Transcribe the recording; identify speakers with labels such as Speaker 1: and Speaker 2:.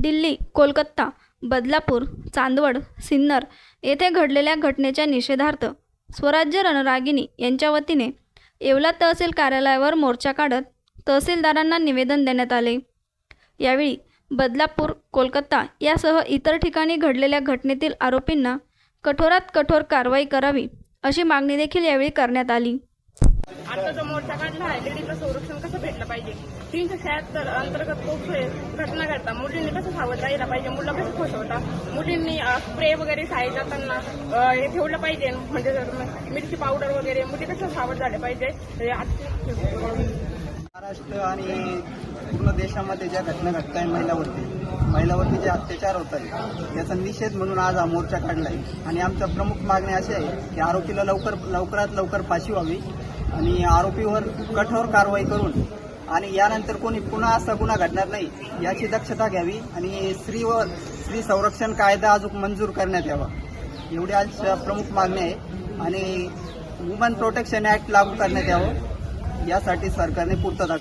Speaker 1: दिल्ली, कोलकाता, बदलापूर, चांदवड, सिन्नर येथे घडलेल्या घटनेच्या निषेधार्थ स्वराज्य रणरागिणी यांच्या वतीने येवला तहसील कार्यालयावर मोर्चा काढत तहसीलदारांना निवेदन देण्यात आले। यावेळी बदलापूर, कोलकाता यासह इतर ठिकाणी घडलेल्या घटनेतील आरोपींना कठोरात कठोर कारवाई करावी अशी मागणी देखील यावेळी करण्यात आली।
Speaker 2: आता जो मोर्चा काढला आहे लेडीजचं संरक्षण कसं भेटलं पाहिजे, 376 अंतर्गत पोक्सो घटना घडता मुलींनी कसं सावध राहिला पाहिजे, मुलं कसं खुश होता, मुलींनी स्प्रे वगैरे शाळेत जाताना हे ठेवलं पाहिजे, म्हणजे मिरची पावडर वगैरे मुली कसं सावध झाले पाहिजे।
Speaker 3: महाराष्ट्र आणि पूर्ण देशामध्ये ज्या घटना घडत आहे महिलावरती जे अत्याचार होत आहे याचा निषेध म्हणून आज हा मोर्चा काढला आहे। आणि आमच्या प्रमुख मागणी अशी आहे की आरोपीला लवकरात लवकर फाशी व्हावी आणि आरोपीवर कठोर कारवाई करून आणि यानंतर कोणी पुन्हा असा गुन्हा घडणार नाही याची दक्षता घ्यावी आणि स्त्री संरक्षण कायदा अजून मंजूर करण्यात यावा, एवढी आज प्रमुख मागणी आहे। आणि वुमन प्रोटेक्शन ऍक्ट लागू करण्यात यावं यासाठी सरकारने पूर्तता